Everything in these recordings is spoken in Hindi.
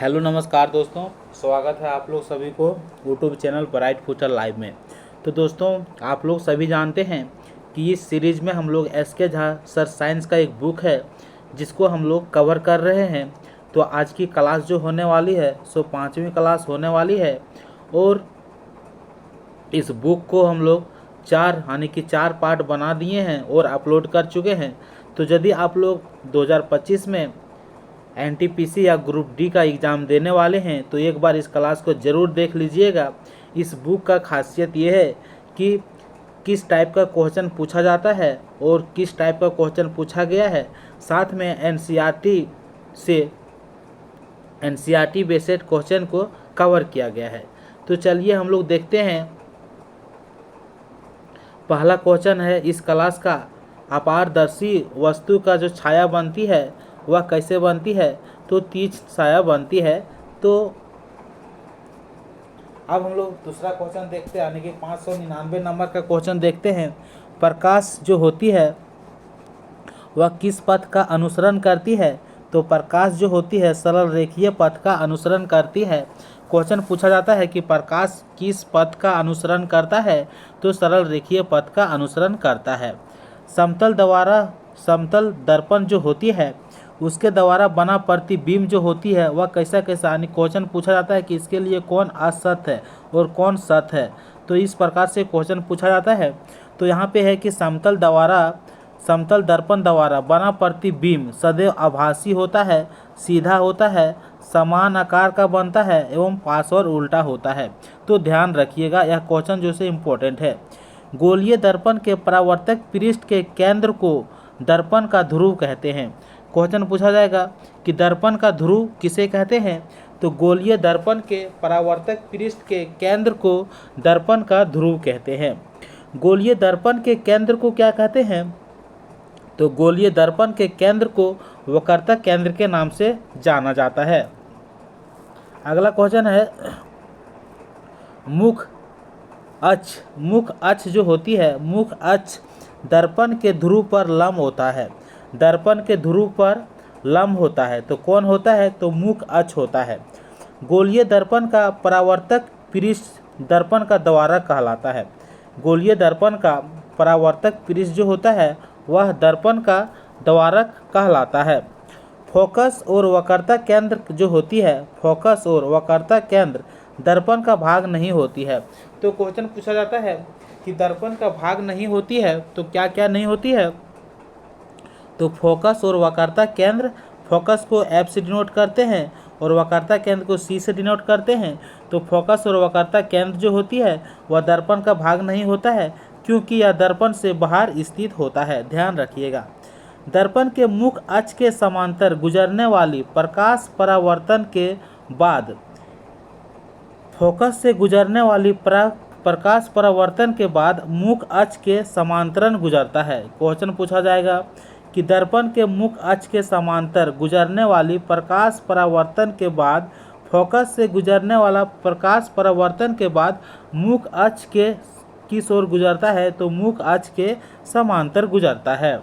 हेलो नमस्कार दोस्तों, स्वागत है आप लोग सभी को YouTube channel bright future live में। तो दोस्तों, आप लोग सभी जानते हैं कि इस सीरीज़ में हम लोग एस के झा सर साइंस का एक बुक है जिसको हम लोग कवर कर रहे हैं। तो आज की क्लास जो होने वाली है सो 5वीं क्लास होने वाली है और इस बुक को हम लोग चार पार्ट बना दिए हैं और अपलोड कर चुके हैं। तो यदि आप लोग 2025 में एनटीपीसी या ग्रुप डी का एग्ज़ाम देने वाले हैं तो एक बार इस क्लास को ज़रूर देख लीजिएगा। इस बुक का खासियत ये है कि किस टाइप का क्वेश्चन पूछा जाता है और किस टाइप का क्वेश्चन पूछा गया है, साथ में एनसीईआरटी बेस्ड क्वेश्चन को कवर किया गया है। तो चलिए हम लोग देखते हैं। पहला क्वेश्चन है इस क्लास का, अपारदर्शी वस्तु का जो छाया बनती है वह कैसे बनती है? तो तीज छाया बनती है। तो अब हम लोग दूसरा क्वेश्चन देखते हैं, यानी कि 599 नंबर का क्वेश्चन देखते हैं। प्रकाश जो होती है वह किस पथ का अनुसरण करती है? तो प्रकाश जो होती है सरल रेखीय पथ का अनुसरण करती है। क्वेश्चन पूछा जाता है कि प्रकाश किस पथ का अनुसरण करता है? तो सरल रेखीय पथ का अनुसरण करता है। समतल दर्पण जो होती है उसके द्वारा बना प्रतिबिंब जो होती है वह कैसा यानी क्वेश्चन पूछा जाता है कि इसके लिए कौन असत है और कौन सत है। तो इस प्रकार से क्वेश्चन पूछा जाता है। तो यहाँ पे है कि समतल दर्पण द्वारा बना प्रतिबिंब सदैव आभासी होता है, सीधा होता है, समान आकार का बनता है एवं पास और उल्टा होता है। तो ध्यान रखिएगा, यह क्वेश्चन जो से इम्पोर्टेंट है। गोलीय दर्पण के परावर्तक पृष्ठ के केंद्र को दर्पण का ध्रुव कहते हैं। क्वेश्चन पूछा जाएगा कि दर्पण का ध्रुव किसे कहते हैं? तो गोलीय दर्पण के परावर्तक पृष्ठ के केंद्र को दर्पण का ध्रुव कहते हैं। गोलीय दर्पण के केंद्र को क्या कहते हैं? तो गोलीय दर्पण के केंद्र को वक्रता केंद्र के नाम से जाना जाता है। अगला क्वेश्चन है मुख अक्ष जो होती है, मुख अक्ष दर्पण के ध्रुव पर लंब होता है। दर्पण के ध्रुव पर लंब होता है तो कौन होता है? तो मुख अक्ष होता है। गोलीय दर्पण का परावर्तक पृष्ठ दर्पण का द्वारक कहलाता है। गोलीय दर्पण का परावर्तक पृष्ठ जो होता है वह दर्पण का द्वारक कहलाता है। फोकस और वक्रता केंद्र जो होती है, फोकस और वक्रता केंद्र दर्पण का भाग नहीं होती है। तो क्वेश्चन पूछा जाता है कि दर्पण का भाग नहीं होती है तो क्या क्या नहीं होती है? तो फोकस और वक्रता केंद्र, फोकस को F से डिनोट करते हैं और वक्रता केंद्र को C से डिनोट करते हैं। तो फोकस और वक्रता केंद्र जो होती है वह दर्पण का भाग नहीं होता है क्योंकि यह दर्पण से बाहर स्थित होता है। ध्यान रखिएगा। दर्पण के मुख अक्ष के समांतर गुजरने वाली प्रकाश परावर्तन के बाद फोकस से गुजरने वाली प्रकाश परावर्तन के बाद मुख अक्ष के समांतरण गुजरता है। क्वेश्चन पूछा जाएगा कि दर्पण के मुख अक्ष के समांतर गुजरने वाली प्रकाश परावर्तन के बाद फोकस से गुजरने वाला प्रकाश परावर्तन के बाद मुख अक्ष के किस ओर गुजरता है? तो मुख अक्ष के समांतर गुजरता है।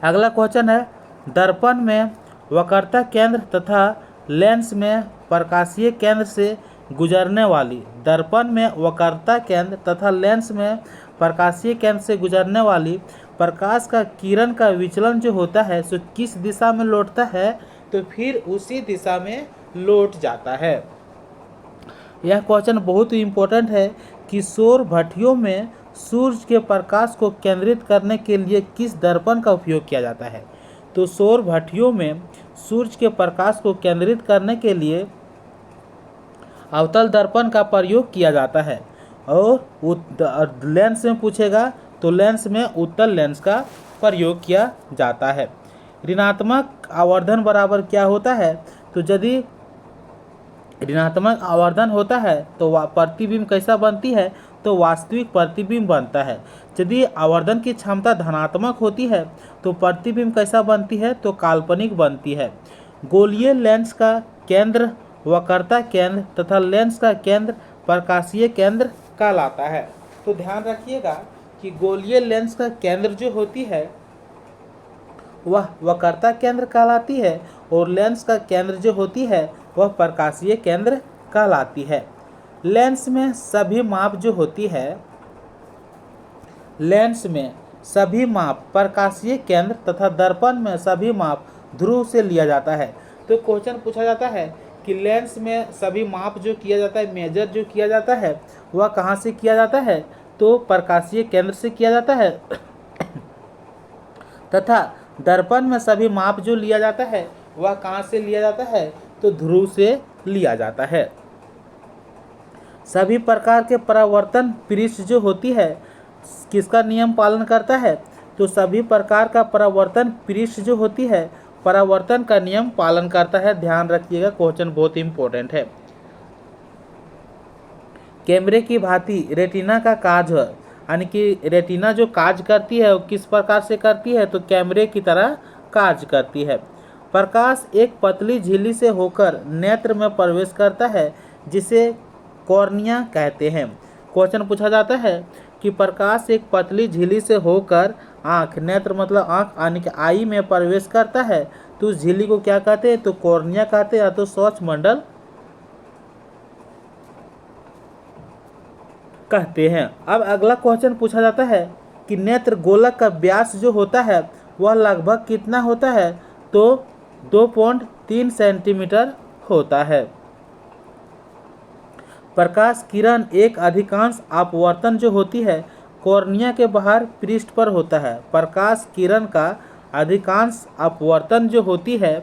अगला क्वेश्चन है दर्पण में वक्रता केंद्र तथा लेंस में प्रकाशीय केंद्र से गुजरने वाली, दर्पण में वक्रता केंद्र तथा लेंस में प्रकाशीय केंद्र से गुजरने वाली प्रकाश का किरण का विचलन जो होता है सो किस दिशा में लौटता है? तो फिर उसी दिशा में लौट जाता है। यह क्वेश्चन बहुत ही इम्पोर्टेंट है कि सौर भट्टियों में सूर्य के प्रकाश को केंद्रित करने के लिए किस दर्पण का उपयोग किया जाता है? तो सौर भट्टियों में सूर्य के प्रकाश को केंद्रित करने के लिए अवतल दर्पण का प्रयोग किया जाता है। और लेंस में पूछेगा तो लेंस में उत्तल लेंस का प्रयोग किया जाता है। ऋणात्मक आवर्धन बराबर क्या होता है? तो यदि ऋणात्मक आवर्धन होता है तो प्रतिबिंब कैसा बनती है? तो वास्तविक प्रतिबिंब बनता है। यदि आवर्धन की क्षमता धनात्मक होती है तो प्रतिबिंब कैसा बनती है? तो काल्पनिक बनती है। गोलीय लेंस का केंद्र वक्रता केंद्र तथा लेंस का केंद्र प्रकाशीय केंद्र कहलाता है। तो ध्यान रखिएगा कि गोलीय लेंस का केंद्र जो होती है वह वक्रता केंद्र कहलाती है और लेंस का केंद्र जो होती है वह प्रकाशीय केंद्र कहलाती है। लेंस में सभी माप जो होती है, लेंस में सभी माप प्रकाशीय केंद्र तथा दर्पण में सभी माप ध्रुव से लिया जाता है। तो क्वेश्चन पूछा जाता है कि लेंस में सभी माप जो किया जाता है, मेजर जो किया जाता है, वह कहाँ से किया जाता है? तो प्रकाशीय केंद्र से किया जाता है तथा दर्पण में सभी माप जो लिया जाता है वह कहाँ से लिया जाता है? तो ध्रुव से लिया जाता है। सभी प्रकार के परावर्तन पृष्ठ जो होती है किसका नियम पालन करता है? तो सभी प्रकार का परावर्तन पृष्ठ जो होती है परावर्तन का नियम पालन करता है। ध्यान रखिएगा, क्वेश्चन बहुत इंपॉर्टेंट है। कैमरे की भांति रेटिना का कार्य है, यानी कि रेटिना जो कार्य करती है वो किस प्रकार से करती है? तो कैमरे की तरह कार्य करती है। प्रकाश एक पतली झिल्ली से होकर नेत्र में प्रवेश करता है जिसे कॉर्निया कहते हैं। क्वेश्चन पूछा जाता है कि प्रकाश एक पतली झिल्ली से होकर आँख, नेत्र मतलब आँख यानी कि आई में प्रवेश करता है तो उस झिल्ली को क्या कहते हैं? तो कॉर्निया कहते हैं या तो स्वच्छ मंडल कहते हैं। अब अगला क्वेश्चन पूछा जाता है कि नेत्र गोलक का व्यास जो होता है वह लगभग कितना होता है? तो 2.3 सेंटीमीटर होता है। प्रकाश किरण एक अधिकांश अपवर्तन जो होती है कॉर्निया के बाहर पृष्ठ पर होता है। प्रकाश किरण का अधिकांश अपवर्तन जो होती है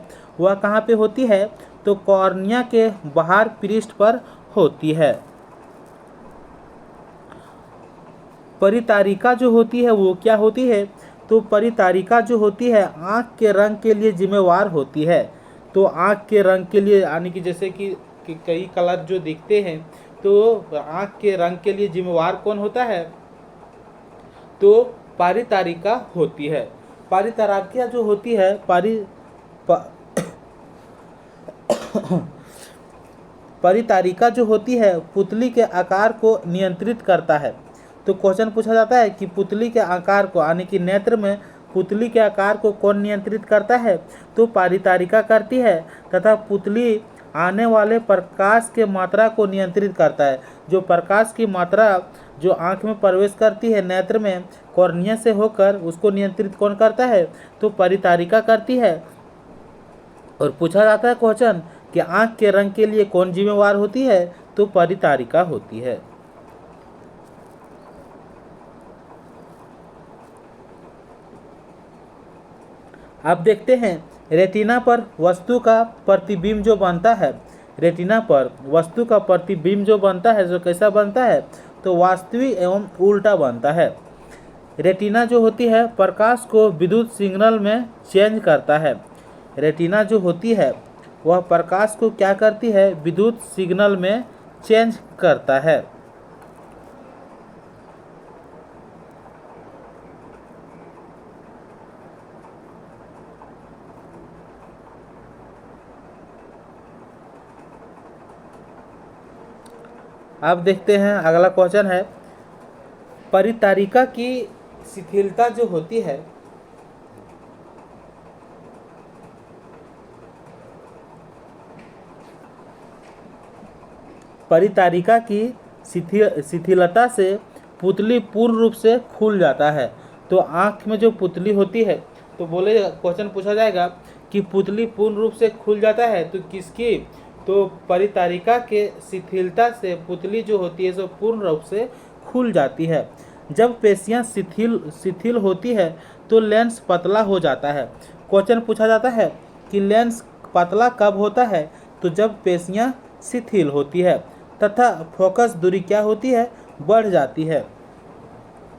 वह कहाँ पे होती है? तो कॉर्निया के बाहर पृष्ठ पर होती है। परितारिका जो होती है वो क्या होती है? तो परितारिका जो होती है आँख के रंग के लिए जिम्मेवार होती है। तो आँख के रंग के लिए यानी कि जैसे कि कई कलर जो दिखते हैं तो आँख के रंग के लिए जिम्मेवार कौन होता है? तो परितारिका होती है। परितारिका जो होती है परितारिका जो होती है पुतली के आकार को नियंत्रित करता है। तो क्वेश्चन पूछा जाता है कि पुतली के आकार को यानी कि नेत्र में पुतली के आकार को कौन नियंत्रित करता है? तो परितारिका करती है तथा पुतली आने वाले प्रकाश के मात्रा को नियंत्रित करता है। जो प्रकाश की मात्रा जो आँख में प्रवेश करती है नेत्र में कॉर्निया से होकर उसको नियंत्रित कौन करता है? तो परितारिका करती है। और पूछा जाता है क्वेश्चन कि आँख के रंग के लिए कौन जिम्मेवार होती है? तो परितारिका होती है। अब देखते हैं रेटिना पर वस्तु का प्रतिबिंब जो बनता है, रेटिना पर वस्तु का प्रतिबिंब जो बनता है जो कैसा बनता है? तो वास्तविक एवं उल्टा बनता है। रेटिना जो होती है प्रकाश को विद्युत सिग्नल में चेंज करता है। रेटिना जो होती है वह प्रकाश को क्या करती है? विद्युत सिग्नल में चेंज करता है। अब देखते हैं अगला क्वेश्चन है परितारिका की शिथिलता जो होती है परितारिका की शिथिलता से पुतली पूर्ण रूप से खुल जाता है। तो आँख में जो पुतली होती है तो बोले क्वेश्चन पूछा जाएगा कि पुतली पूर्ण रूप से खुल जाता है तो किसकी? तो परितारिका के शिथिलता से पुतली जो होती है सो पूर्ण रूप से खुल जाती है। जब पेशियां शिथिल होती है तो लेंस पतला हो जाता है। क्वेश्चन पूछा जाता है कि लेंस पतला कब होता है? तो जब पेशियां शिथिल होती है तथा फोकस दूरी क्या होती है? बढ़ जाती है।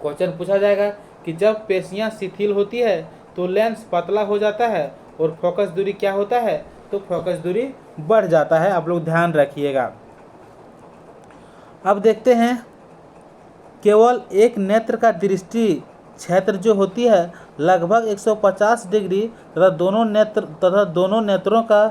क्वेश्चन पूछा जाएगा कि जब पेशियां शिथिल होती है तो लेंस पतला हो जाता है और फोकस दूरी क्या होता है? तो फोकस दूरी बढ़ जाता है। आप लोग ध्यान रखिएगा। अब देखते हैं केवल एक नेत्र का दृष्टि क्षेत्र जो होती है लगभग 150 डिग्री तथा दोनों नेत्रों का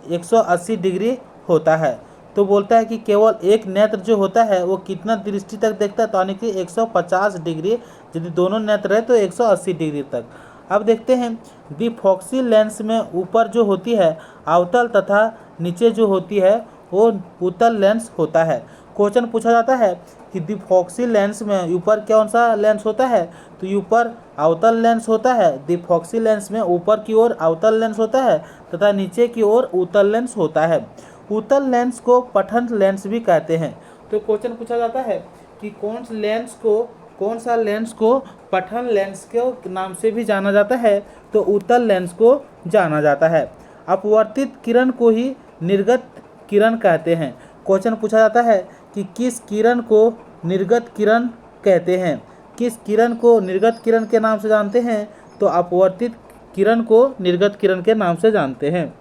180 डिग्री होता है। तो बोलता है कि केवल एक नेत्र जो होता है वो कितना दृष्टि तक देखता है? तो यानी कि 150 डिग्री, यदि दोनों नेत्र है तो 180 डिग्री तक। अब देखते हैं द्विफॉक्सी लेंस में ऊपर जो होती है अवतल तथा नीचे जो होती है वो उत्तल लेंस होता है। क्वेश्चन पूछा जाता है कि द्विफॉक्सी लेंस में ऊपर कौन सा लेंस होता है, तो ऊपर अवतल लेंस होता है। द्विफॉक्सी लेंस में ऊपर की ओर अवतल लेंस होता है तथा नीचे की ओर उत्तल लेंस होता है। उत्तल लेंस को पठन लेंस भी कहते हैं। तो क्वेश्चन पूछा जाता है कि कौन सा लेंस को पठन लेंस के नाम से भी जाना जाता है, तो उत्तल लेंस को जाना जाता है। अपवर्तित किरण को ही निर्गत किरण कहते हैं। क्वेश्चन पूछा जाता है कि किस किरण को निर्गत किरण कहते हैं, किस किरण को निर्गत किरण के नाम से जानते हैं, तो अपवर्तित किरण को निर्गत किरण के नाम से जानते हैं।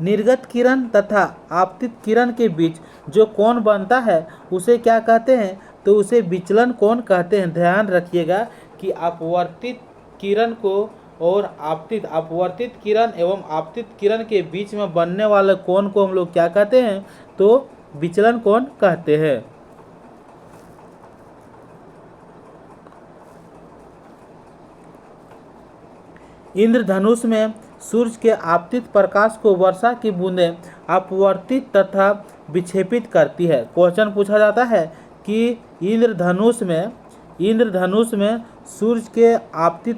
निर्गत किरण तथा आपतित किरण के बीच जो कोण बनता है उसे क्या कहते हैं, तो उसे विचलन कोण कहते हैं। ध्यान रखिएगा कि अपवर्तित किरण को और अपवर्तित किरण एवं आपतित किरण के बीच में बनने वाले कोण को हम लोग क्या कहते हैं, तो विचलन कोण कहते हैं। इंद्रधनुष में सूर्य के आपतित प्रकाश को वर्षा की बूंदें अपवर्तित तथा विक्षेपित करती है। क्वेश्चन पूछा जाता है कि इंद्रधनुष में सूर्य के आपतित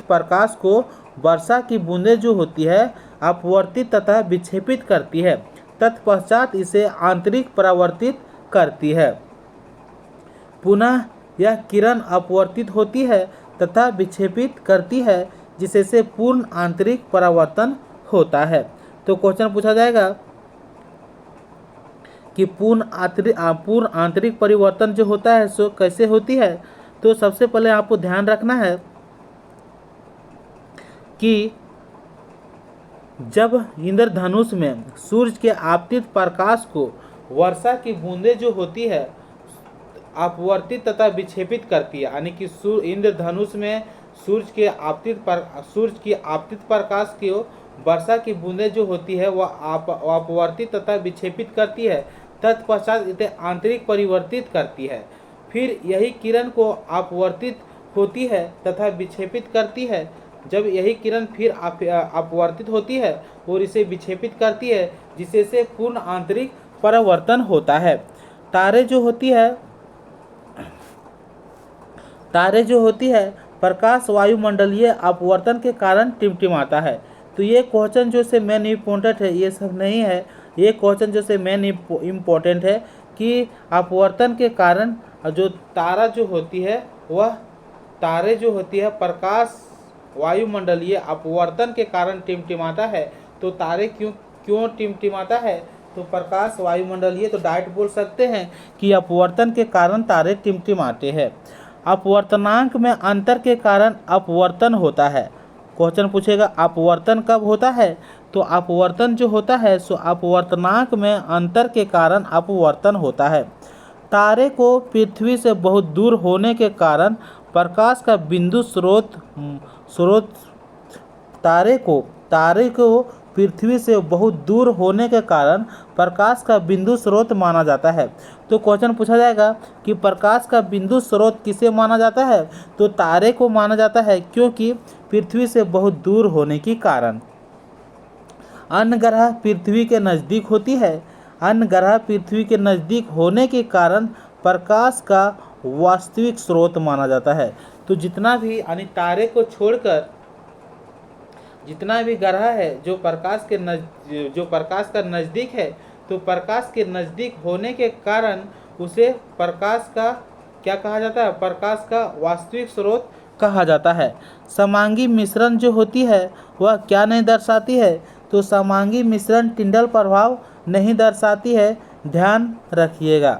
प्रकाश को वर्षा की बूंदें जो होती है अपवर्तित तथा विक्षेपित करती है, तत्पश्चात इसे आंतरिक परावर्तित करती है। पुनः यह किरण अपवर्तित होती है तथा विक्षेपित करती है, जिससे पूर्ण आंतरिक परावर्तन होता है। तो क्वेश्चन पूछा जाएगा कि पूर्ण आंतरिक परिवर्तन जो होता है सो कैसे होती है। तो सबसे पहले आपको ध्यान रखना है कि जब इंद्रधनुष में सूर्य के आपतित प्रकाश को वर्षा की बूंदें जो होती है अपवर्तित तथा विक्षेपित करती है, यानी कि इंद्रधनुष में सूर्य की आपतित प्रकाश की वर्षा की बूंदें जो होती है वह अपवर्तित तथा विक्षेपित करती है, तत्पश्चात इसे आंतरिक परिवर्तित करती है। फिर यही किरण को अपवर्तित होती है तथा विक्षेपित करती है। जब यही किरण फिर अपवर्तित होती है और इसे विक्षेपित करती है, जिससे पूर्ण आंतरिक परावर्तन होता है। तारे जो होती है प्रकाश वायुमंडलीय अपवर्तन के कारण टिमटिमाता है। तो ये क्वेश्चन जो से मेन इम्पोर्टेंट है, ये सब नहीं है। ये क्वेश्चन जो से मेन इम्पोर्टेंट है कि अपवर्तन के कारण जो तारे जो होती है प्रकाश वायुमंडलीय अपवर्तन के कारण टिमटिमाता है। तो तारे क्यों टिमटिमाता है, तो प्रकाश वायुमंडलीय, तो डायरेक्ट बोल सकते हैं कि अपवर्तन के कारण तारे टिमटिमाते हैं। अपवर्तनांक में अंतर के कारण अपवर्तन होता है। क्वेश्चन पूछेगा अपवर्तन कब होता है, तो अपवर्तन जो होता है सो अपवर्तनांक में अंतर के कारण अपवर्तन होता है। तारे को पृथ्वी से बहुत दूर होने के कारण प्रकाश का बिंदु स्रोत तारे को पृथ्वी से बहुत दूर होने के कारण प्रकाश का बिंदु स्रोत माना जाता है। तो क्वेश्चन पूछा जाएगा कि प्रकाश का बिंदु स्रोत किसे माना जाता है, तो तारे को माना जाता है, क्योंकि पृथ्वी से बहुत दूर होने के कारण। अन्य ग्रह पृथ्वी के नज़दीक होती है। अन्य ग्रह पृथ्वी के नज़दीक होने के कारण प्रकाश का वास्तविक स्रोत माना जाता है। तो जितना भी यानी तारे को छोड़कर जितना भी ग्रह है जो प्रकाश का नज़दीक है, तो प्रकाश के नज़दीक होने के कारण उसे प्रकाश का क्या कहा जाता है, प्रकाश का वास्तविक स्रोत कहा जाता है। समांगी मिश्रण जो होती है वह क्या नहीं दर्शाती है, तो समांगी मिश्रण टिंडल प्रभाव नहीं दर्शाती है, ध्यान रखिएगा।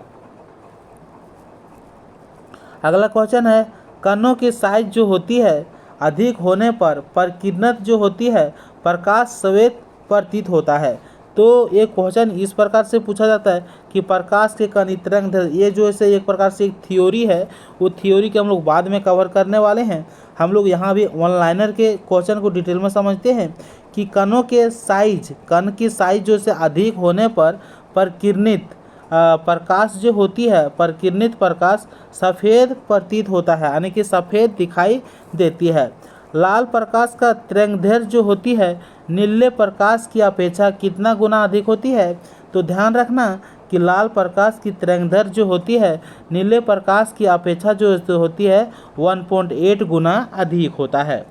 अगला क्वेश्चन है कणों की साइज जो होती है अधिक होने पर प्रकीर्णत जो होती है प्रकाश श्वेत प्रतीत होता है। तो ये क्वेश्चन इस प्रकार से पूछा जाता है कि प्रकाश के कण तरंग, ये जो है एक प्रकार से एक थ्योरी है, वो थ्योरी के हम लोग बाद में कवर करने वाले हैं। हम लोग यहाँ भी ऑनलाइनर के क्वेश्चन को डिटेल में समझते हैं कि कण की साइज जो से अधिक होने पर प्रकीर्णित प्रकाश जो होती है, प्रकिरणित प्रकाश सफ़ेद प्रतीत होता है, यानी कि सफ़ेद दिखाई देती है। लाल प्रकाश का तरंगदैर्घ्य जो होती है नीले प्रकाश की अपेक्षा कितना गुना अधिक होती है? तो ध्यान रखना कि लाल प्रकाश की तरंगदैर्घ्य जो होती है नीले प्रकाश की अपेक्षा जो होती है 1.8 गुना अधिक होता है।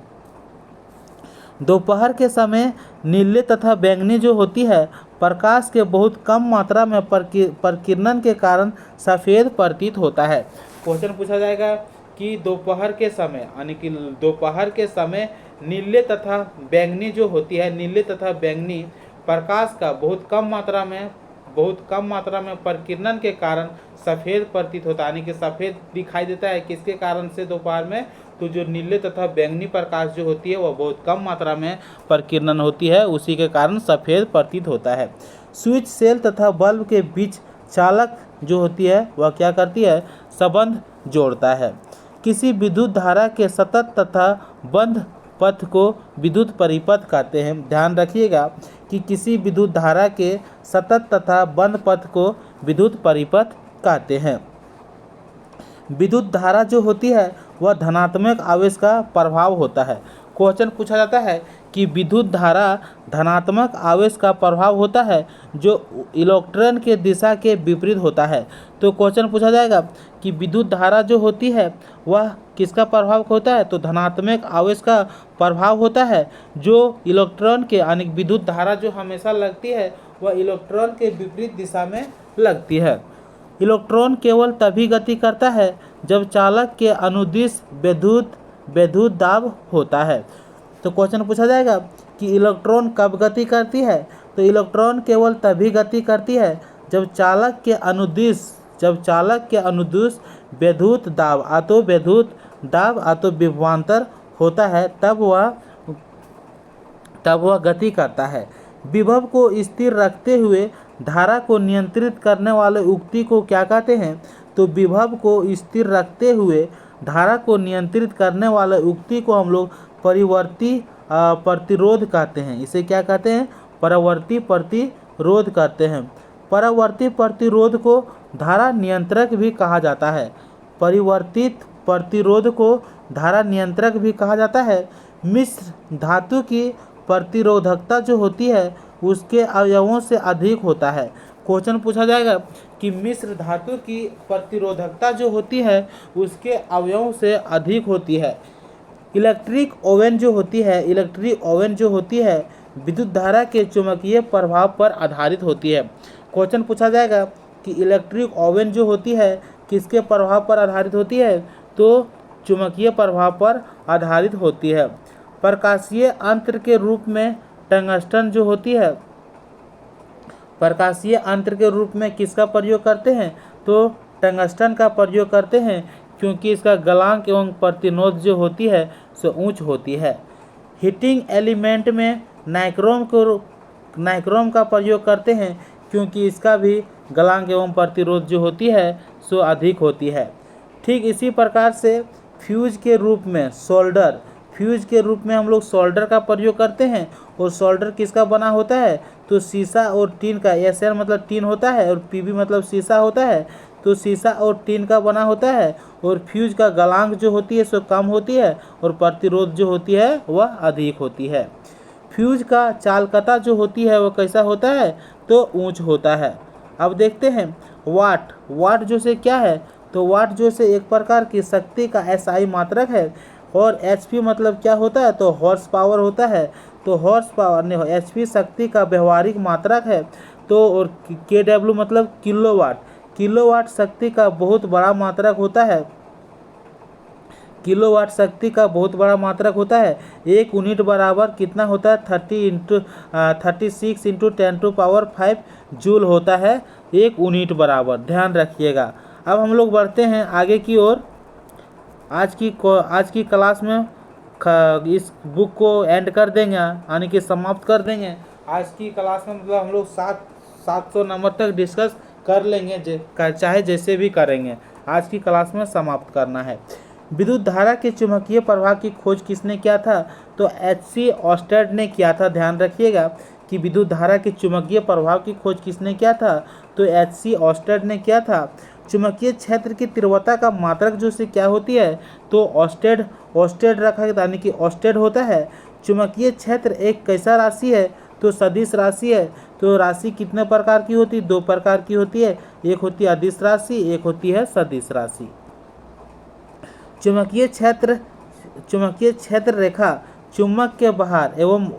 दोपहर के समय नीले तथा बैंगनी जो होती है प्रकाश के बहुत कम मात्रा में प्रकिरणन के कारण सफ़ेद प्रतीत होता है। क्वेश्चन पूछा जाएगा कि दोपहर के समय, यानी कि दोपहर के समय नीले तथा बैंगनी जो होती है, नीले तथा बैंगनी प्रकाश का बहुत कम मात्रा में प्रकिरणन के कारण सफ़ेद प्रतीत होता है, यानी कि सफ़ेद दिखाई देता है। किसके कारण से? दोपहर में तो जो नीले तथा बैंगनी प्रकाश जो होती है वह बहुत कम मात्रा में प्रकिरणन होती है, उसी के कारण सफ़ेद प्रतीत होता है। स्विच सेल तथा बल्ब के बीच चालक जो होती है वह क्या करती है? संबंध जोड़ता है। किसी विद्युत धारा के सतत तथा बंद पथ को विद्युत परिपथ कहते हैं। ध्यान रखिएगा कि किसी विद्युत धारा के सतत तथा बंद पथ को विद्युत परिपथ कहते हैं। विद्युत धारा जो होती है वह धनात्मक आवेश का प्रभाव होता है। क्वेश्चन पूछा जाता है कि विद्युत धारा धनात्मक आवेश का प्रभाव होता है जो इलेक्ट्रॉन के दिशा के विपरीत होता है। तो क्वेश्चन पूछा जाएगा कि विद्युत धारा जो होती है वह किसका प्रभाव होता है? तो धनात्मक आवेश का प्रभाव होता है जो इलेक्ट्रॉन के, यानी विद्युत धारा जो हमेशा लगती है वह इलेक्ट्रॉन के विपरीत दिशा में लगती है। इलेक्ट्रॉन केवल तभी गति करता है जब चालक के अनुदिश विद्युत दाब होता है। तो क्वेश्चन पूछा जाएगा कि इलेक्ट्रॉन कब गति करती है? तो इलेक्ट्रॉन केवल तभी गति करती है जब चालक के अनुदिश विद्युत दाब आतो विभवांतर होता है, तब वह गति करता है। विभव को स्थिर रखते हुए धारा को नियंत्रित करने वाले उक्ति को क्या कहते हैं? तो विभव को स्थिर रखते हुए धारा को नियंत्रित करने वाले उक्ति को हम लोग परिवर्ती प्रतिरोध कहते हैं। इसे क्या कहते हैं? परावर्ती प्रतिरोध कहते हैं। परावर्ती प्रतिरोध को धारा नियंत्रक भी कहा जाता है। परिवर्तित प्रतिरोध को धारा नियंत्रक भी कहा जाता है। मिश्र धातु की प्रतिरोधकता जो होती है उसके अवयवों से अधिक होता है। क्वेश्चन पूछा जाएगा कि मिश्र धातु की प्रतिरोधकता जो होती है उसके अवयवों से अधिक होती है। इलेक्ट्रिक ओवन जो होती है विद्युत धारा के चुंबकीय प्रभाव पर आधारित होती है। क्वेश्चन पूछा जाएगा कि इलेक्ट्रिक ओवन जो होती है किसके प्रभाव पर आधारित होती है? तो चुंबकीय प्रभाव पर आधारित होती है। प्रकाशीय अंतर के रूप में टंगस्टन जो होती है, प्रकाशीय अंतर के रूप में किसका प्रयोग करते हैं? तो टंगस्टन का प्रयोग करते हैं, क्योंकि इसका गलनांक एवं प्रतिरोध जो होती है सो उच्च होती है। हीटिंग एलिमेंट में नाइक्रोम का प्रयोग करते हैं, क्योंकि इसका भी गलनांक एवं प्रतिरोध जो होती है सो अधिक होती है। ठीक इसी प्रकार से फ्यूज के रूप में हम लोग सोल्डर का प्रयोग करते हैं। और सोल्डर किसका बना होता है? तो शीशा और टीन का। SN मतलब टीन होता है और PB मतलब शीशा होता है, तो शीशा और टीन का बना होता है। और फ्यूज का गलनांक जो होती है सो कम होती है और प्रतिरोध जो होती है वह अधिक होती है। फ्यूज का चालकता जो होती है वह कैसा होता है? तो ऊंच होता है। अब देखते हैं वाट जो से क्या है? तो वाट जो से एक प्रकार की शक्ति का SI मात्रक है। और HP मतलब क्या होता है? तो हॉर्स पावर होता है। तो हॉर्स पावर ने HP शक्ति का व्यवहारिक मात्रक है। तो और KW मतलब किलोवाट शक्ति का बहुत बड़ा मात्रक होता है। किलोवाट शक्ति का बहुत बड़ा मात्रक होता है। एक यूनिट बराबर कितना होता है? 36 × 10⁵ जूल होता है एक यूनिट बराबर। ध्यान रखिएगा। अब हम लोग बढ़ते हैं आगे की ओर। आज की क्लास में इस बुक को एंड कर देंगे, यानी कि समाप्त कर देंगे। आज की क्लास में मतलब हम लोग 700 नंबर तक डिस्कस कर लेंगे, चाहे जैसे भी करेंगे। आज की क्लास में समाप्त करना है। विद्युत धारा के चुंबकीय प्रवाह की खोज किसने किया था? तो H.C. ऑस्टेड ने किया था। ध्यान रखिएगा कि विद्युत धारा के चुंबकीय प्रभाव की खोज किसने किया था? तो एच.सी. ऑस्टेड ने किया था। चुंबकीय क्षेत्र की तीव्रता का मात्रक जो से क्या होती है? तो ऑस्टेड रखा यानी कि ऑस्टेड होता है। चुंबकीय क्षेत्र एक कैसा राशि है? तो सदिश राशि है। तो राशि कितने प्रकार की होती है? 2 प्रकार की होती है, एक होती है अदिश राशि, एक होती है सदिश राशि। चुंबकीय क्षेत्र रेखा चुंबक के बाहर एवं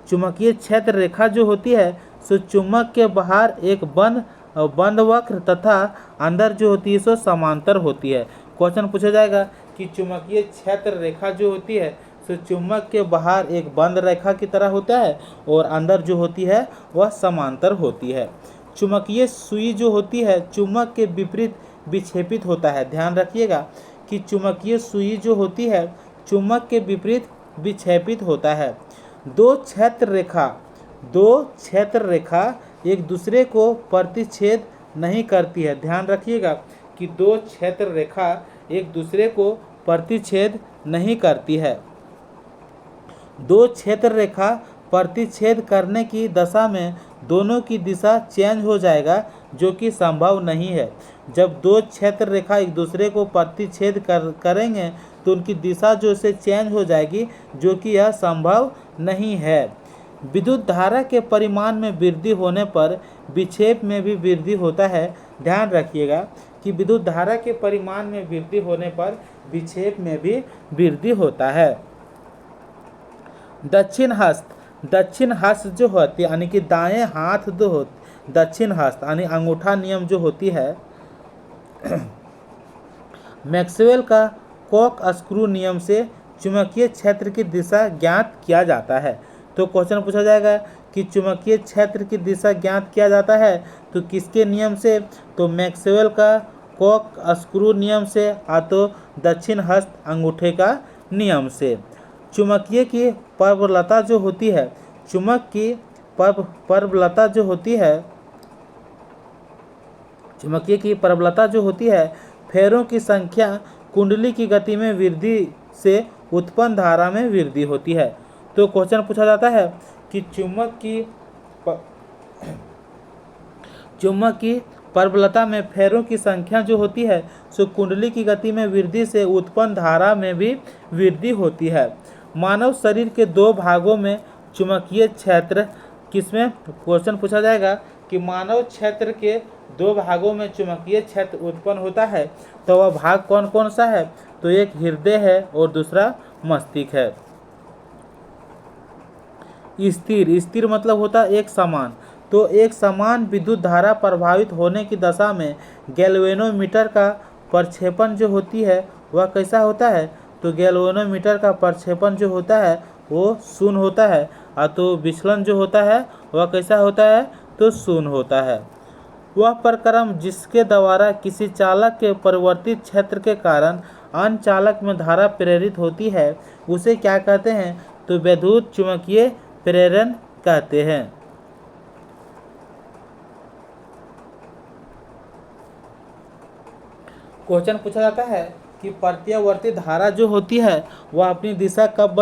चुंबकीय क्षेत्र रेखा जो होती है सो चुंबक के बाहर एक बंद वक्र तथा अंदर जो होती है सो समांतर होती है। क्वेश्चन पूछा जाएगा कि चुंबकीय क्षेत्र रेखा जो होती है सो चुंबक के बाहर एक बंद रेखा की तरह होता है और अंदर जो होती है वह समांतर होती है। चुंबकीय सुई जो होती है चुंबक के विपरीत विक्षेपित होता है। ध्यान रखिएगा कि चुंबकीय सुई जो होती है चुंबक के विपरीत विक्षेपित होता है। दो क्षेत्र रेखा एक दूसरे को प्रतिच्छेद नहीं करती है। ध्यान रखिएगा कि दो क्षेत्र रेखा एक दूसरे को प्रतिच्छेद नहीं करती है। दो क्षेत्र रेखा प्रतिच्छेद करने की दशा में दोनों की दिशा चेंज हो जाएगा जो कि संभव नहीं है। जब दो क्षेत्र रेखा एक दूसरे को प्रतिच्छेद करेंगे तो उनकी दिशा जो से चेंज हो जाएगी जो कि यह संभव नहीं है। विद्युत धारा के परिमाण में वृद्धि होने पर विक्षेप में भी वृद्धि होता है। ध्यान रखिएगा कि विद्युत धारा के परिमाण में वृद्धि होने पर विक्षेप में भी वृद्धि होता है। दक्षिण हस्त जो होती है यानी कि दाएं हाथ जो हो दक्षिण हस्त यानी अंगूठा नियम जो होती है मैक्सवेल का कॉक स्क्रू नियम से चुंबकीय क्षेत्र की दिशा ज्ञात किया जाता है। तो क्वेश्चन पूछा जाएगा कि चुंबकीय क्षेत्र की दिशा ज्ञात किया जाता है तो किसके नियम से? तो मैक्सवेल का कॉक स्क्रू नियम से या तो दक्षिण हस्त अंगूठे का नियम से। चुंबकीय की प्रबलता जो होती है चुंबक की प्रबलता जो होती है चुंबकीय की प्रबलता जो होती है फेरों की संख्या कुंडली की गति में वृद्धि से उत्पन्न धारा में वृद्धि होती है। तो क्वेश्चन पूछा जाता है कि चुंबक की प्रबलता में फेरों की संख्या जो होती है सो कुंडली की गति में वृद्धि से उत्पन्न धारा में भी वृद्धि होती है। मानव शरीर के दो भागों में चुंबकीय क्षेत्र किसमें? क्वेश्चन पूछा जाएगा कि मानव क्षेत्र के दो भागों में चुंबकीय क्षेत्र उत्पन्न होता है तो वह भाग कौन कौन सा है? तो एक हृदय है और दूसरा मस्तिष्क है। स्थिर मतलब होता है एक समान। तो एक समान विद्युत धारा प्रभावित होने की दशा में गैल्वेनोमीटर का प्रक्षेपण जो होती है वह कैसा होता है? तो गैल्वेनोमीटर का प्रक्षेपण जो होता है वो शून्य होता है और तो विचलन जो होता है वह कैसा होता है? तो शून्य होता है। वह प्रक्रम जिसके द्वारा किसी चालक के परिवर्तित क्षेत्र के कारण अन्य चालक में धारा प्रेरित होती है उसे क्या कहते हैं? तो विद्युत चुंबकीय प्रेरण कहते हैं। क्वेश्चन पूछा जाता है कि प्रत्यावर्ती धारा जो होती है वह अपनी दिशा कब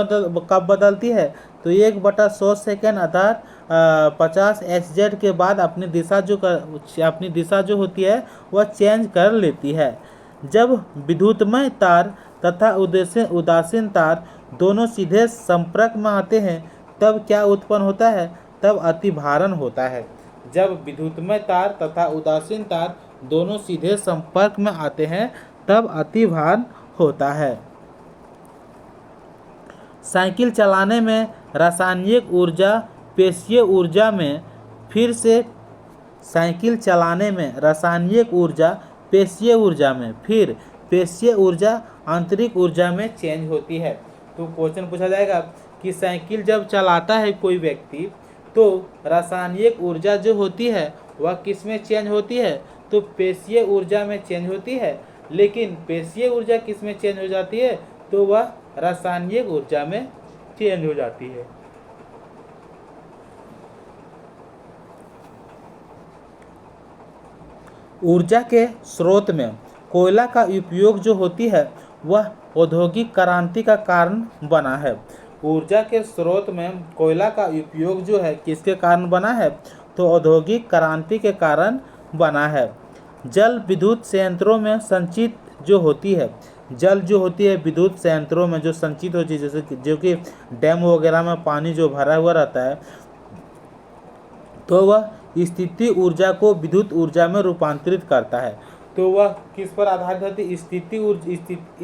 बदलती है? तो 1/100 सेकेंड अर्थात 50 Hz के बाद अपनी दिशा जो होती है वह चेंज कर लेती है। जब विद्युतमय तार तथा उदासीन तार दोनों सीधे संपर्क में आते हैं तब क्या उत्पन्न होता है? तब अतिभारण होता है। जब विद्युतमय तार तथा उदासीन तार दोनों सीधे संपर्क में आते हैं तब अतिभारण होता है। साइकिल चलाने में रासायनिक ऊर्जा पेशीय ऊर्जा में फिर से साइकिल चलाने में रासायनिक ऊर्जा पेशीय ऊर्जा में फिर पेशीय ऊर्जा आंतरिक ऊर्जा में चेंज होती है। तो क्वेश्चन पूछा जाएगा कि साइकिल जब चलाता है कोई व्यक्ति तो रासायनिक ऊर्जा जो होती है वह किस में चेंज होती है? तो पेशीय ऊर्जा में चेंज होती है। लेकिन पेशीय ऊर्जा किस में चेंज हो जाती है? तो वह रासायनिक ऊर्जा में चेंज हो जाती है। ऊर्जा के स्रोत में कोयला का उपयोग जो होती है वह औद्योगिक क्रांति का कारण बना है। ऊर्जा के स्रोत में कोयला का उपयोग जो है किसके कारण बना है, तो औद्योगिक क्रांति के कारण बना है। जल विद्युत संयंत्रों में संचित जो होती है, जल जो होती है विद्युत संयंत्रों में जो संचित होती है, जैसे जो कि डैम वगैरह में पानी जो भरा हुआ रहता है, तो वह स्थितीय ऊर्जा को विद्युत ऊर्जा में रूपांतरित करता है। तो वह किस पर आधारित होती है,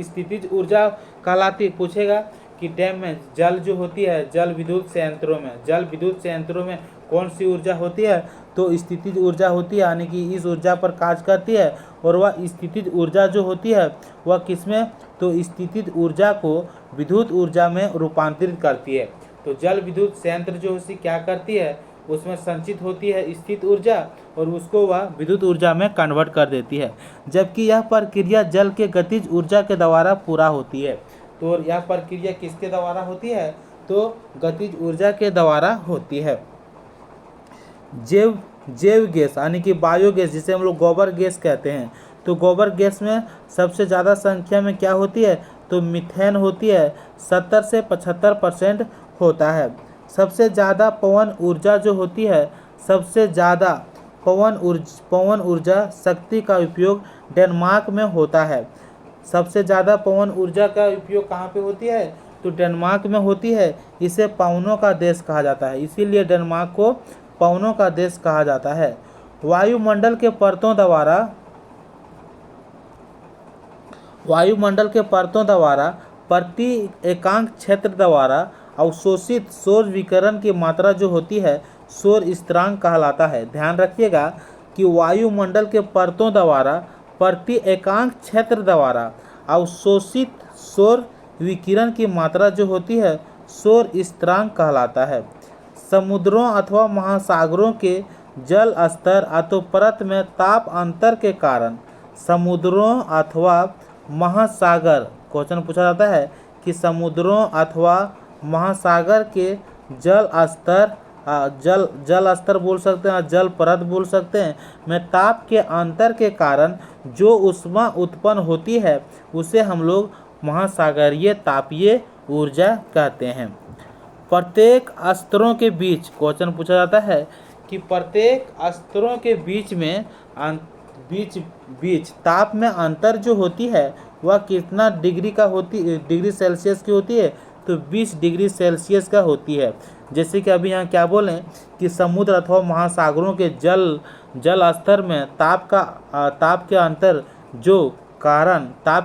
स्थितिज ऊर्जा कहलाती। पूछेगा कि डैम में जल जो होती है, जल विद्युत संयंत्रों में कौन सी ऊर्जा होती है, तो स्थितिज ऊर्जा होती है, यानी कि इस ऊर्जा पर कार्य करती है। और वह स्थितिज ऊर्जा जो होती है वह किसमें, तो स्थितिज ऊर्जा को विद्युत ऊर्जा में रूपांतरित करती है। तो जल विद्युत संयंत्र जो उसी क्या करती है, उसमें संचित होती है स्थित ऊर्जा और उसको वह विद्युत ऊर्जा में कन्वर्ट कर देती है। जबकि यह प्रक्रिया जल के गतिज ऊर्जा के द्वारा पूरा होती है। तो यह प्रक्रिया किसके द्वारा होती है, तो गतिज ऊर्जा के द्वारा होती है। जैव गैस यानी कि बायोगैस, जिसे हम लोग गोबर गैस कहते हैं, तो गोबर गैस में सबसे ज़्यादा संख्या में क्या होती है, तो मीथेन होती है। 70 से 75% होता है। सबसे ज़्यादा पवन ऊर्जा जो होती है, सबसे ज़्यादा पवन ऊर्जा शक्ति का उपयोग डेनमार्क में होता है। सबसे ज़्यादा पवन ऊर्जा का उपयोग कहाँ पे होती है, तो डेनमार्क में होती है। इसे पवनों का देश कहा जाता है, इसीलिए डेनमार्क को पवनों का देश कहा जाता है। वायुमंडल के परतों द्वारा प्रति एकांक क्षेत्र द्वारा अवशोषित सौर विकिरण की मात्रा जो होती है सौर स्थिरांक कहलाता है। ध्यान रखिएगा कि वायुमंडल के परतों द्वारा प्रति एकांक क्षेत्र द्वारा अवशोषित सौर विकिरण की मात्रा जो होती है सौर स्थिरांक कहलाता है। समुद्रों अथवा महासागरों के जल स्तर अथवा परत में ताप अंतर के कारण, समुद्रों अथवा महासागर, क्वेश्चन पूछा जाता है कि समुद्रों अथवा महासागर के जल स्तर बोल सकते हैं, जल परत बोल सकते हैं, में ताप के अंतर के कारण जो ऊष्मा उत्पन्न होती है उसे हम लोग महासागरीय तापीय ऊर्जा कहते हैं। प्रत्येक स्तरों के बीच, क्वेश्चन पूछा जाता है कि प्रत्येक स्तरों के बीच ताप में अंतर जो होती है वह कितना डिग्री सेल्सियस की होती है, तो 20 डिग्री सेल्सियस का होती है। जैसे कि अभी यहाँ क्या बोलें कि समुद्र अथवा महासागरों के जल स्तर में ताप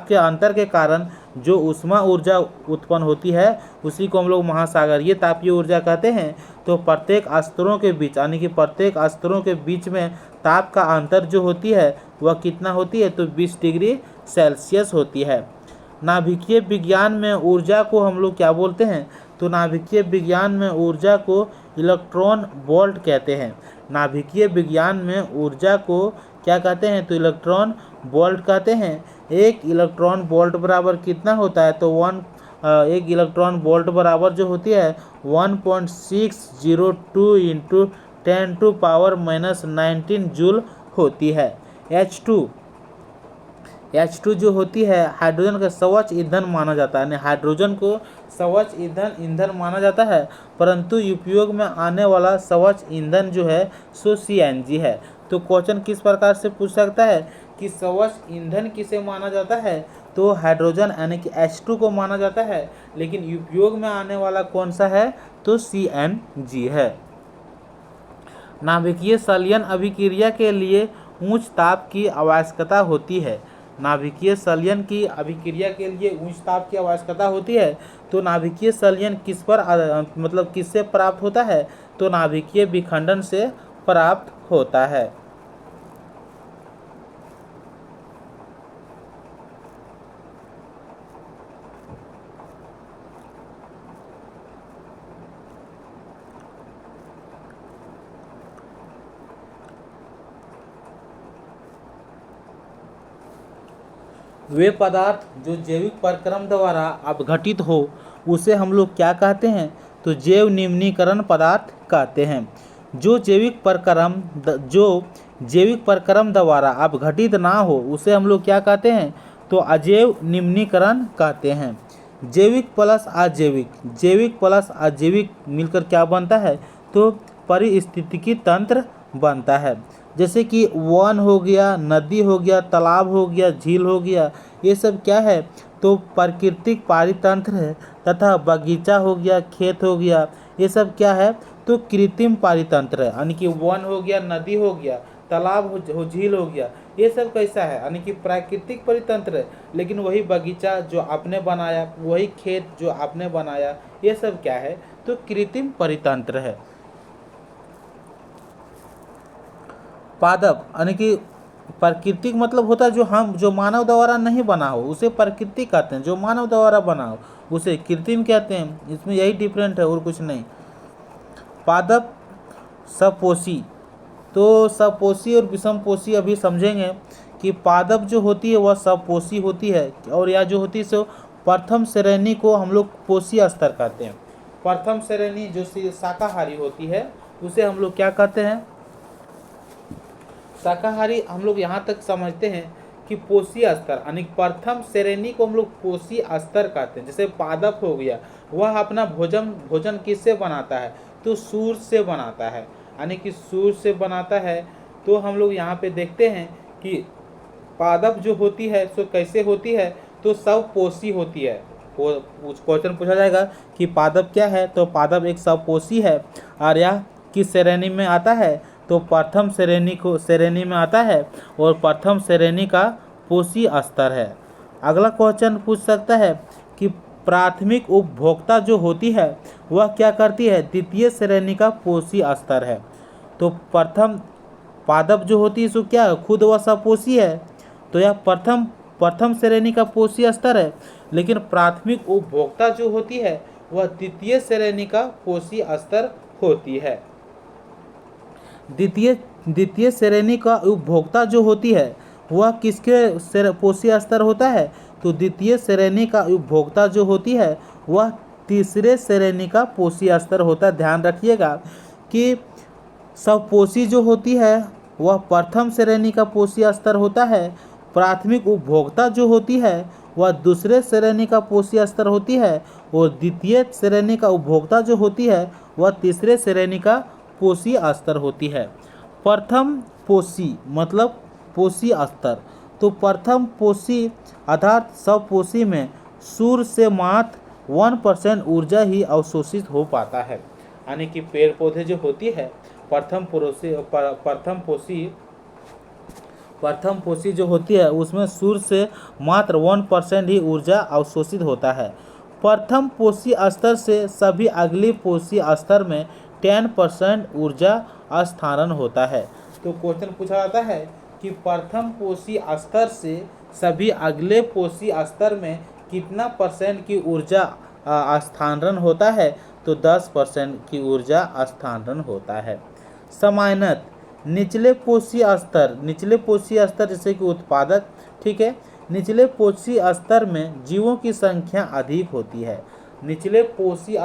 के अंतर के कारण जो ऊष्मा ऊर्जा उत्पन्न होती है उसी को हम लोग महासागरीय तापीय ऊर्जा कहते हैं। तो प्रत्येक स्तरों के बीच यानी कि प्रत्येक स्तरों के बीच में ताप का अंतर जो होती है वह कितना होती है, तो 20 डिग्री सेल्सियस होती है। नाभिकीय विज्ञान में ऊर्जा को हम लोग क्या बोलते हैं, तो नाभिकीय विज्ञान में ऊर्जा को इलेक्ट्रॉन वोल्ट कहते हैं। नाभिकीय विज्ञान में ऊर्जा को क्या कहते हैं, तो इलेक्ट्रॉन वोल्ट कहते हैं। एक इलेक्ट्रॉन वोल्ट बराबर कितना होता है, तो एक इलेक्ट्रॉन वोल्ट बराबर जो होती है 1.602 इंटू 10⁻⁻19 जूल होती है। H2 जो होती है हाइड्रोजन का स्वच्छ ईंधन माना जाता है, हाइड्रोजन को स्वच्छ ईंधन माना जाता है, परंतु उपयोग में आने वाला स्वच्छ ईंधन जो है सो CNG है। तो क्वेश्चन किस प्रकार से पूछ सकता है कि स्वच्छ ईंधन किसे माना जाता है, तो हाइड्रोजन यानी कि H2 को माना जाता है, लेकिन उपयोग में आने वाला कौन सा है, तो CNG है। नाभिकीय संलयन अभिक्रिया के लिए उच्च ताप की आवश्यकता होती है। नाभिकीय संलयन की अभिक्रिया के लिए उच्च ताप की आवश्यकता होती है। तो नाभिकीय संलयन किससे प्राप्त होता है, तो नाभिकीय विखंडन से प्राप्त होता है। वे पदार्थ जो जैविक प्रक्रम द्वारा अपघटित हो उसे हम लोग क्या कहते हैं, तो जैव निम्नीकरण पदार्थ कहते हैं। जो जैविक प्रक्रम द्वारा अपघटित ना हो उसे हम लोग क्या कहते हैं, तो अजैव निम्नीकरण कहते हैं। जैविक प्लस अजैविक, जैविक प्लस अजैविक मिलकर क्या बनता है, तो पारिस्थितिकी तंत्र बनता है। जैसे कि वन हो गया, नदी हो गया, तालाब हो गया, झील हो गया, ये सब क्या है, तो प्राकृतिक पारितंत्र है। तथा बगीचा हो गया, खेत हो गया, ये सब क्या है, तो कृत्रिम पारितंत्र है। यानी कि वन हो गया, नदी हो गया, तालाब हो, झील हो गया, ये सब कैसा है, यानी कि प्राकृतिक परितंत्र है। लेकिन वही बगीचा जो आपने बनाया, वही खेत जो आपने बनाया, ये सब क्या है, तो कृत्रिम परितंत्र है। पादप यानी कि प्राकृतिक मतलब होता है जो मानव द्वारा नहीं बना हो उसे प्राकृतिक कहते हैं, जो मानव द्वारा बना हो उसे कृत्रिम कहते हैं। इसमें यही डिफरेंट है और कुछ नहीं। पादप सपोषी, तो सपोषी और विषमपोषी अभी समझेंगे कि पादप जो होती है वह सपोषी होती है, और यह जो होती है सो प्रथम श्रेणी को हम लोग पोषी स्तर कहते हैं। प्रथम श्रेणी जो शाकाहारी होती है उसे हम लोग क्या कहते हैं, शाकाहारी। हम लोग यहाँ तक समझते हैं कि पोषी स्तर यानी प्रथम श्रेणी को हम लोग पोषी स्तर कहते हैं। जैसे पादप हो गया, वह अपना भोजन किससे बनाता है, तो सूर्य से बनाता है, यानी कि सूर्य से बनाता है। तो हम लोग यहाँ पे देखते हैं कि पादप जो होती है सो कैसे होती है, तो सब पोषी होती है। क्वेश्चन पूछा जाएगा कि पादप क्या है, तो पादप एक सपोषी है। और यह किस श्रेणी में आता है, तो प्रथम श्रेणी में आता है, और प्रथम श्रेणी का पोषी स्तर है। अगला क्वेश्चन पूछ सकता है कि प्राथमिक उपभोक्ता जो होती है वह क्या करती है, द्वितीय श्रेणी का पोषी स्तर है। तो प्रथम पादप जो होती है सो क्या खुद वह सपोषी है, तो यह प्रथम श्रेणी का पोषी स्तर है। लेकिन प्राथमिक उपभोक्ता जो होती है वह द्वितीय श्रेणी का पोषी स्तर होती है। द्वितीय श्रेणी का उपभोक्ता जो होती है वह किसके पोषी स्तर होता है, तो द्वितीय श्रेणी का उपभोक्ता जो होती है वह तीसरे श्रेणी का पोषी स्तर होता है। ध्यान रखिएगा कि सपोषी जो होती है वह प्रथम श्रेणी का पोषी स्तर होता है, प्राथमिक उपभोक्ता जो होती है वह दूसरे श्रेणी का पोषी स्तर होती है, और द्वितीय श्रेणी का उपभोक्ता जो होती है वह तीसरे श्रेणी का पोषी स्तर होती है। प्रथम पोषी मतलब पोषी स्तर, तो प्रथम पोषी अर्थात सपोषी में सूर्य से मात्र 1% ऊर्जा ही अवशोषित हो पाता है। यानी कि पेड़ पौधे जो होती है प्रथम पोषी जो होती है उसमें सूर्य से मात्र 1% ही ऊर्जा अवशोषित होता है। प्रथम पोषी स्तर से सभी अगली पोषी स्तर में 10% ऊर्जा स्थानांतरण होता है। तो क्वेश्चन पूछा जाता है कि प्रथम पोषी स्तर से सभी अगले पोषी स्तर में कितना परसेंट की ऊर्जा स्थानांतरण होता है, तो 10% की ऊर्जा स्थानांतरण होता है। समानत निचले पोषी स्तर जैसे कि उत्पादक, ठीक है, निचले पोषी स्तर में जीवों की संख्या अधिक होती है। निचले पोषी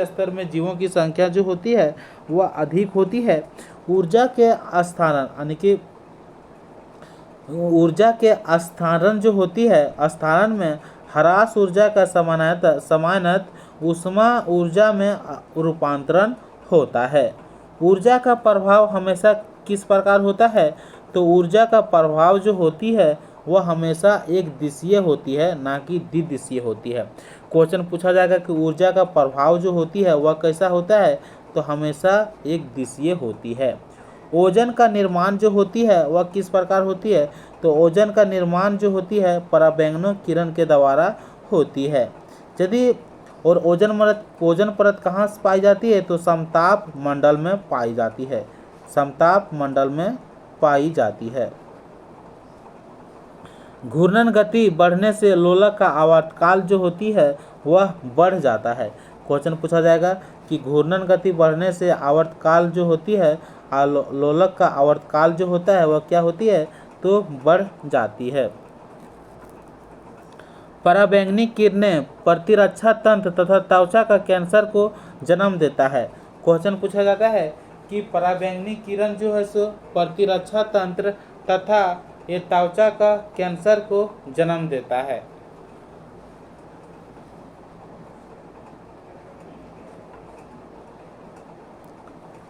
स्तर में जीवों की संख्या जो होती है वह अधिक होती है। ऊर्जा के स्थानांतरण यानी कि ऊर्जा के स्थानांतरण जो होती है, स्थानांतरण में ह्रास ऊर्जा का समानत ऊष्मा ऊर्जा में रूपांतरण होता है। ऊर्जा का प्रभाव हमेशा किस प्रकार होता है, तो ऊर्जा का प्रभाव जो होती है वह हमेशा एक दिशीय होती है, ना कि द्विदिशीय होती है। क्वेश्चन पूछा जाएगा कि ऊर्जा का प्रभाव जो होती है वह कैसा होता है, तो हमेशा एक दिशीय होती है। ओजोन का निर्माण जो होती है वह किस प्रकार होती है, तो ओजोन का निर्माण जो होती है पराबैंगनी किरण के द्वारा होती है। यदि और ओजोन परत कहाँ से पाई जाती है, तो समताप मंडल में पाई जाती है, समताप मंडल में पाई जाती है। घूर्णन गति बढ़ने से लोलक का आवर्तकाल जो होती है वह बढ़ जाता है। क्वेश्चन पूछा जाएगा कि घूर्णन गति बढ़ने से आवर्तकाल जो होती है लोलक का आवर्तकाल जो होता है वह क्या होती है, तो बढ़ जाती है। पराबैंगनी किरणें प्रतिरक्षा तंत्र तथा त्वचा का कैंसर को जन्म देता है। क्वेश्चन पूछा जाता है कि पराबैंगनी किरण जो है सो प्रतिरक्षा तंत्र तथा ये त्वचा का कैंसर को जन्म देता है।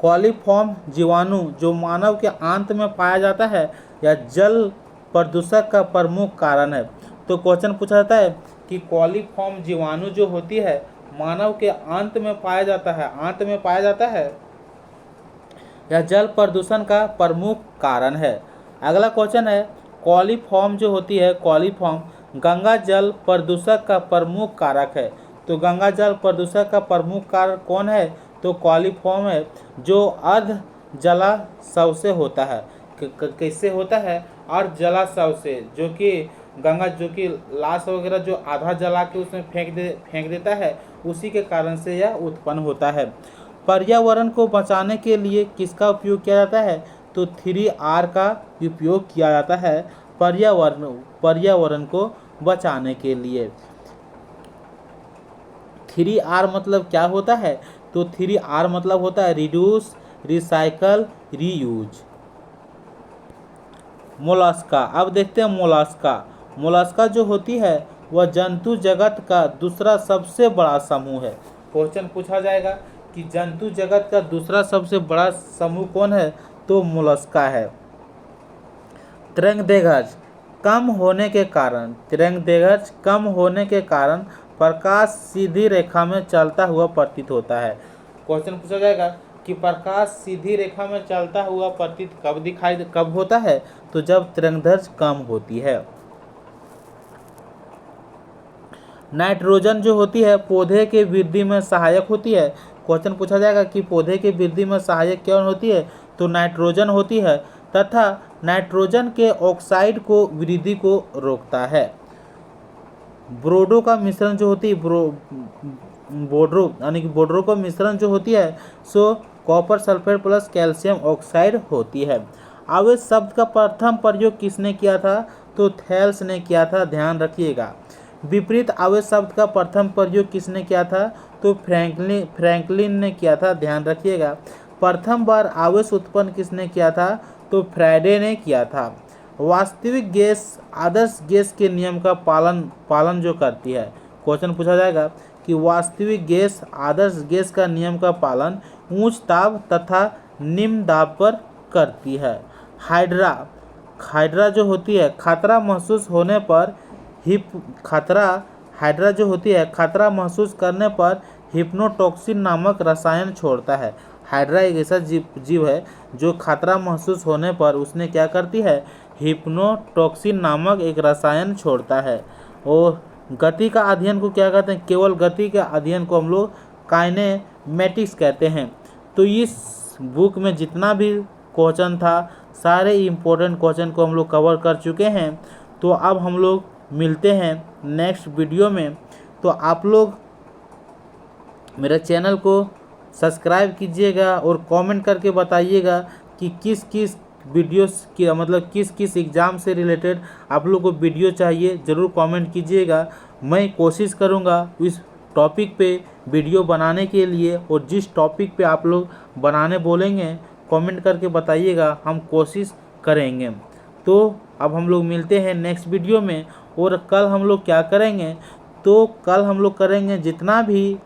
कॉलीफॉर्म जीवाणु जो मानव के आंत में पाया जाता है या जल प्रदूषक का प्रमुख कारण है। तो क्वेश्चन पूछा जाता है कि कॉलीफॉर्म जीवाणु जो होती है मानव के आंत में पाया जाता है या जल प्रदूषण का प्रमुख कारण है। अगला क्वेश्चन है कॉलीफॉर्म जो होती है कॉलीफॉर्म गंगा जल प्रदूषक का प्रमुख कारक है। तो गंगा जल प्रदूषक का प्रमुख कारक कौन है? तो कॉलीफॉर्म है जो अर्ध जलाशय से होता है। कैसे होता है? अर्ध जलाशय से, जो कि गंगा जो कि लाश वगैरह जो आधा जला के उसमें फेंक देता है, उसी के कारण से यह उत्पन्न होता है। पर्यावरण को बचाने के लिए किसका उपयोग किया जाता है? तो 3R का उपयोग किया जाता है पर्यावरण को बचाने के लिए। 3R मतलब क्या होता है? तो 3R मतलब होता है रिड्यूस, रिसाइकल, रीयूज। मोलस्का, अब देखते हैं मोलस्का जो होती है वह जंतु जगत का दूसरा सबसे बड़ा समूह है। क्वेश्चन पूछा जाएगा कि जंतु जगत का दूसरा सबसे बड़ा समूह कौन है? तो मोलस्का है। तरंगदैर्घ्य कम होने के कारण प्रकाश सीधी रेखा में चलता हुआ प्रतीत होता है। क्वेश्चन पूछा जाएगा कि प्रकाश सीधी रेखा में चलता हुआ प्रतीत कब होता है? तो जब तरंगदैर्घ्य कम होती है। नाइट्रोजन जो होती है पौधे के वृद्धि में सहायक होती है। क्वेश्चन पूछा जाएगा कि पौधे की वृद्धि में सहायक कौन होती है? तो नाइट्रोजन होती है, तथा नाइट्रोजन के ऑक्साइड को वृद्धि को रोकता है। बोर्डो का मिश्रण जो होती है बोर्डो का मिश्रण जो होती है सो copper sulphate plus calcium oxide होती है। आवेश शब्द का प्रथम प्रयोग किसने किया था? तो थेल्स ने किया था, ध्यान रखिएगा। विपरीत आवेश शब्द का प्रथम प्रयोग किसने किया था? तो फ्रैंकलिन ने किया था, ध्यान रखिएगा। प्रथम बार आवेश उत्पन्न किसने किया था? तो फ्राइडे ने किया था। वास्तविक गैस आदर्श गैस के नियम का पालन जो करती है। क्वेश्चन पूछा जाएगा कि वास्तविक गैस आदर्श गैस का नियम का पालन उच्च दाब तथा निम्न दाब पर करती है। हाइड्रा जो होती है खतरा महसूस होने पर खतरा महसूस करने पर हिप्नोटॉक्सिन नामक रसायन छोड़ता है। हाइड्रा एक ऐसा जीव है जो खतरा महसूस होने पर उसने क्या करती है? हिप्नोटॉक्सिन नामक एक रसायन छोड़ता है। और गति का अध्ययन को क्या कहते हैं? केवल गति के अध्ययन को हम लोग काइनेमेटिक्स कहते हैं। तो इस बुक में जितना भी क्वेश्चन था सारे इम्पोर्टेंट क्वेश्चन को हम लोग कवर कर चुके हैं। तो अब हम लोग मिलते हैं नेक्स्ट वीडियो में। तो आप लोग मेरे चैनल को सब्सक्राइब कीजिएगा और कमेंट करके बताइएगा कि किस किस वीडियोस की मतलब किस किस एग्ज़ाम से रिलेटेड आप लोग को वीडियो चाहिए, ज़रूर कमेंट कीजिएगा। मैं कोशिश करूँगा इस टॉपिक पे वीडियो बनाने के लिए, और जिस टॉपिक पे आप लोग बनाने बोलेंगे कमेंट करके बताइएगा, हम कोशिश करेंगे। तो अब हम लोग मिलते हैं नेक्स्ट वीडियो में। और कल हम लोग क्या करेंगे? तो कल हम लोग करेंगे जितना भी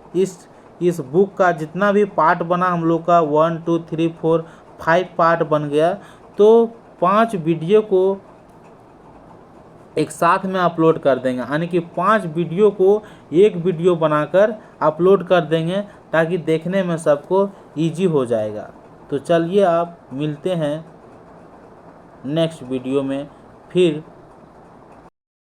इस बुक का जितना भी पार्ट बना हम लोग का 1 2 3 4 5 पार्ट बन गया, तो 5 वीडियो को एक साथ में अपलोड कर देंगे, यानी कि 5 वीडियो को एक वीडियो बनाकर अपलोड कर देंगे ताकि देखने में सबको इजी हो जाएगा। तो चलिए आप मिलते हैं नेक्स्ट वीडियो में फिर।